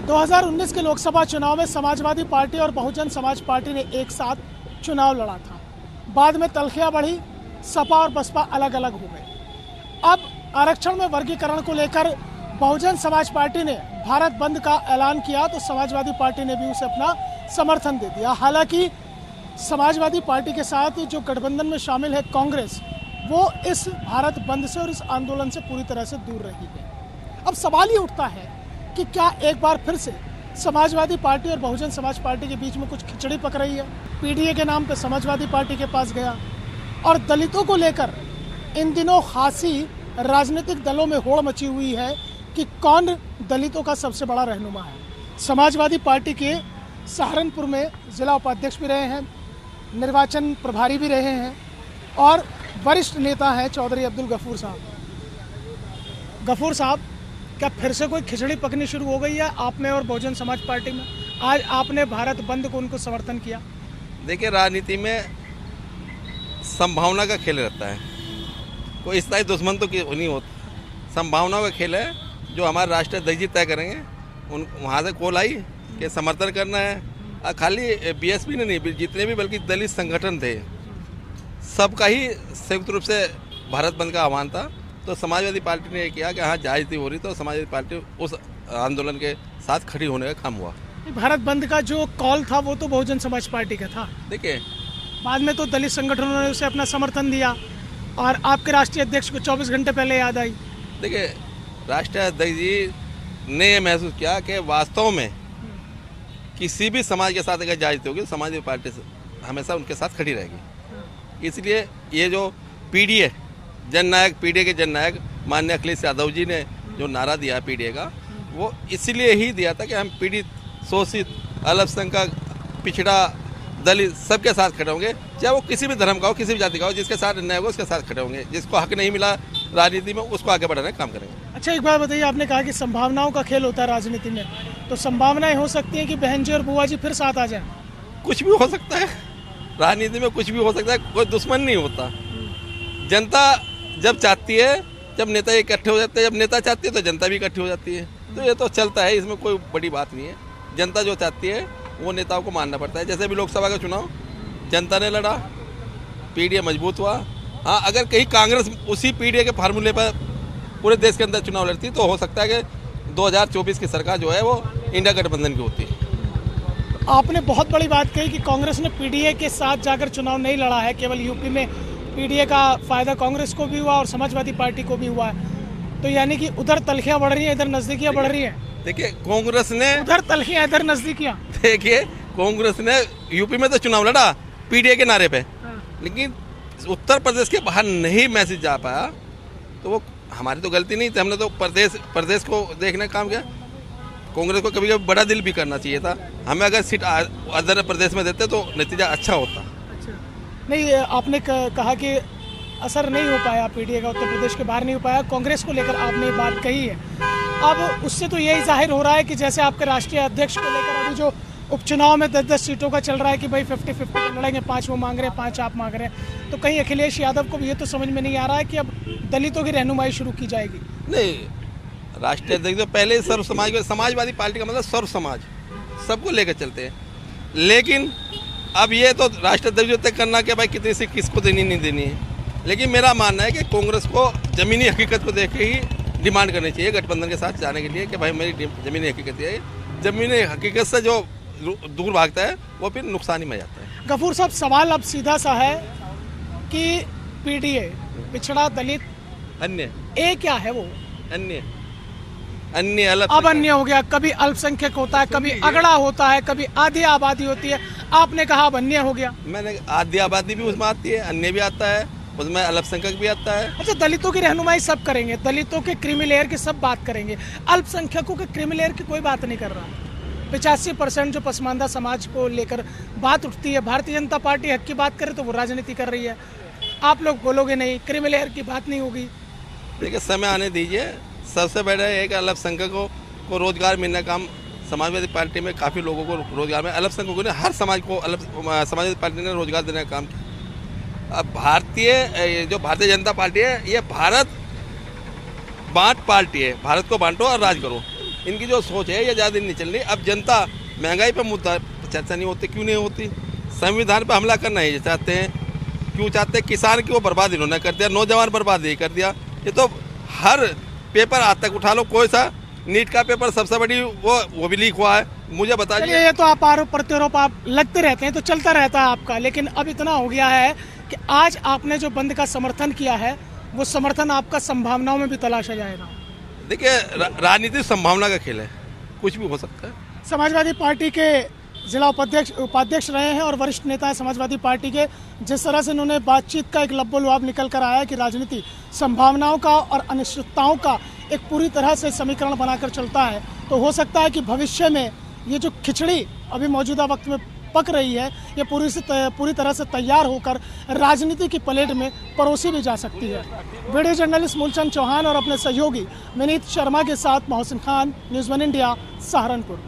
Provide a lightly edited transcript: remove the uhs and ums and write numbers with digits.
2019 के लोकसभा चुनाव में समाजवादी पार्टी और बहुजन समाज पार्टी ने एक साथ चुनाव लड़ा था। बाद में तल्खियां बढ़ी, सपा और बसपा अलग अलग हो गए। अब आरक्षण में वर्गीकरण को लेकर बहुजन समाज पार्टी ने भारत बंद का ऐलान किया तो समाजवादी पार्टी ने भी उसे अपना समर्थन दे दिया। हालांकि समाजवादी पार्टी के साथ जो गठबंधन में शामिल है कांग्रेस, वो इस भारत बंद से और इस आंदोलन से पूरी तरह से दूर रही है। अब सवाल ये उठता है कि क्या एक बार फिर से समाजवादी पार्टी और बहुजन समाज पार्टी के बीच में कुछ खिचड़ी पक रही है। पीडीए के नाम पे समाजवादी पार्टी के पास गया और दलितों को लेकर इन दिनों खासी राजनीतिक दलों में होड़ मची हुई है कि कौन दलितों का सबसे बड़ा रहनुमा है। समाजवादी पार्टी के सहारनपुर में जिला उपाध्यक्ष भी रहे हैं, निर्वाचन प्रभारी भी रहे हैं और वरिष्ठ नेता हैं चौधरी अब्दुल गफूर साहब। गफूर साहब, क्या फिर से कोई खिचड़ी पकनी शुरू हो गई है आप में और बहुजन समाज पार्टी में? आज आपने भारत बंद को उनको समर्थन किया। देखिए, राजनीति में संभावना का खेल रहता है, कोई स्थायी दुश्मन तो नहीं होता। संभावना का खेल है। जो हमारे राष्ट्रीय अध्यक्ष तय करेंगे उन वहाँ से कॉल आई कि समर्थन करना है। खाली बीएसपी ने नहीं, जितने भी बल्कि दलित संगठन थे सबका ही संयुक्त रूप से भारत बंद का आह्वान था। तो समाजवादी पार्टी ने किया कि हाँ जायज़ हो रही, तो समाजवादी पार्टी उस आंदोलन के साथ खड़ी होने का काम हुआ। भारत बंद का जो कॉल था वो तो बहुजन समाज पार्टी का था। देखिए, बाद में तो दलित संगठनों ने उसे अपना समर्थन दिया और आपके राष्ट्रीय अध्यक्ष को 24 घंटे पहले याद आई। देखिए, राष्ट्रीय अध्यक्ष जी ने ये महसूस किया कि वास्तव में किसी भी समाज के साथ अगर जायज़ होगी तो समाजवादी पार्टी हमेशा उनके साथ खड़ी रहेगी। इसलिए ये जो पीडीए जननायक, पीडीए के जननायक माननीय अखिलेश यादव जी ने जो नारा दिया पीडीए का, वो इसलिए ही दिया था कि हम पीड़ित, शोषित, अल्पसंख्यक, पिछड़ा, दलित सबके साथ खड़े होंगे, चाहे वो किसी भी धर्म का हो, किसी भी जाति का हो। जिसके साथ अन्याय होगा उसके साथ खड़े होंगे। जिसको हक नहीं मिला राजनीति में उसको आगे बढ़ाने का काम करेंगे। अच्छा, एक बात बताइए, आपने कहा कि संभावनाओं का खेल होता है राजनीति में, तो संभावनाएं हो सकती हैं कि बहन जी और बुआ जी फिर साथ आ जाएं? कुछ भी हो सकता है, राजनीति में कुछ भी हो सकता है, कोई दुश्मन नहीं होता। जनता जब चाहती है, जब नेता इकट्ठे हो जाते हैं, जब नेता चाहती है तो जनता भी इकट्ठी हो जाती है। तो ये तो चलता है, इसमें कोई बड़ी बात नहीं है। जनता जो चाहती है वो नेताओं को मानना पड़ता है। जैसे भी लोकसभा का चुनाव जनता ने लड़ा, पीडीए मजबूत हुआ। हाँ, अगर कहीं कांग्रेस उसी पीडीए के फार्मूले पर पूरे देश के अंदर चुनाव लड़ती तो हो सकता है कि 2024 की सरकार जो है वो इंडिया गठबंधन की होती है। आपने बहुत बड़ी बात कही कि कांग्रेस ने पीडीए के साथ जाकर चुनाव नहीं लड़ा है, केवल यूपी में पीडीए का फायदा कांग्रेस को भी हुआ और समाजवादी पार्टी को भी हुआ है। तो यानी कि उधर तलखियां बढ़ रही हैं, इधर नजदीकियां बढ़ रही हैं। देखिए, कांग्रेस ने उधर तलखियां, इधर नजदीकियां। देखिए, कांग्रेस ने यूपी में तो चुनाव लड़ा पीडीए के नारे पे, लेकिन उत्तर प्रदेश के बाहर नहीं मैसेज जा पाया। तो वो हमारी तो गलती नहीं थी, हमने तो प्रदेश को देखने का काम किया। कांग्रेस को कभी कभी बड़ा दिल भी करना चाहिए था। हमें अगर सीट अदर प्रदेश में देते तो नतीजा अच्छा होता। नहीं, आपने कहा कि असर नहीं हो पाया पीडीए का, उत्तर प्रदेश के बाहर नहीं हो पाया। कांग्रेस को लेकर आपने बात कही है, अब उससे तो यही जाहिर हो रहा है कि जैसे आपके राष्ट्रीय अध्यक्ष को लेकर अभी जो उपचुनाव में 10-10 सीटों का चल रहा है कि भाई 50-50 लड़ेंगे, 5 वो मांग रहे हैं, 5 आप मांग रहे हैं, तो कहीं अखिलेश यादव को भी ये तो समझ में नहीं आ रहा है कि अब दलितों की रहनुमाई शुरू की जाएगी? नहीं, राष्ट्रीय अध्यक्ष तो पहले सर्व समाज, समाजवादी पार्टी का मतलब सर्व समाज, सबको लेकर चलते हैं। लेकिन अब ये तो राष्ट्रीय अध्यक्ष तय करना कि भाई कितनी सीट किसको देनी नहीं देनी है। लेकिन मेरा मानना है कि कांग्रेस को जमीनी हकीकत को देख के ही डिमांड करनी चाहिए गठबंधन के साथ जाने के लिए कि भाई मेरी जमीनी हकीकत है। जमीनी हकीकत से जो दूर भागता है वो फिर नुकसान ही में जाता है। गफूर साहब, सवाल अब सीधा सा है कि पीडीए, पिछड़ा, दलित, अन्य, ए क्या है वो? अन्य अलग, अब अन्य हो गया। कभी अल्पसंख्यक होता है, कभी अगड़ा होता है, कभी आधी आबादी होती है। आपने कहा अब अन्य हो गया। मैंने आधी आबादी भी उसमें आती है, अन्य भी आता है, उसमें अल्पसंख्यक भी आता है। अच्छा, दलितों की रहनुमाई सब करेंगे, दलितों के क्रीमी लेयर की सब बात करेंगे, अल्पसंख्यकों के क्रीमी लेयर की कोई बात नहीं कर रहा। 85% जो पसमानदा समाज को लेकर बात उठती है, भारतीय जनता पार्टी हक की बात करे तो वो राजनीति कर रही है। आप लोग बोलोगे नहीं, क्रीमी लेयर की बात नहीं होगी। देखिए, समय आने दीजिए। सबसे बड़ा है कि अल्पसंख्यकों को रोजगार मिलने का काम समाजवादी पार्टी में काफ़ी लोगों को रोजगार में, अल्पसंख्यकों ने हर समाज को समाजवादी पार्टी ने रोजगार देने का काम किया। अब जो भारतीय जनता पार्टी है, ये भारत बांट पार्टी है। भारत को बांटो और राज करो। इनकी जो सोच है ये ज़्यादा नहीं चल रही। अब जनता महंगाई पर मुद्दा चर्चा नहीं होती, क्यों नहीं होती? संविधान पर हमला करना ही चाहते हैं, क्यों चाहते हैं? किसान की वो बर्बाद इन्होंने कर दिया, नौजवान बर्बाद ये कर दिया। ये तो हर पेपर आज तक उठा लो, कोई सा नीट का पेपर सबसे बड़ी वो भी लीक हुआ है, मुझे बता चलिए, दीजिए। ये तो आप आरोप प्रत्यारोप आप लगते रहते हैं, तो चलता रहता है आपका, लेकिन अब इतना हो गया है कि आज आपने जो बंद का समर्थन किया है वो समर्थन आपका संभावनाओं में भी तलाशा जाएगा। देखिए, राजनीति संभावना का खेल है, कुछ भी हो सकता है। समाजवादी पार्टी के जिला उपाध्यक्ष रहे हैं और वरिष्ठ नेता है समाजवादी पार्टी के। जिस तरह से इन्होंने बातचीत का एक लब्बोलुआब निकल कर आया कि राजनीति संभावनाओं का और अनिश्चितताओं का एक पूरी तरह से समीकरण बनाकर चलता है, तो हो सकता है कि भविष्य में ये जो खिचड़ी अभी मौजूदा वक्त में पक रही है, ये पूरी तरह से तैयार होकर राजनीति की प्लेट में परोसी भी जा सकती है। वीडियो जर्नलिस्ट मूलचंद चौहान और अपने सहयोगी विनीत शर्मा के साथ मोहसिन खान, न्यूज़ 1 इंडिया, सहारनपुर।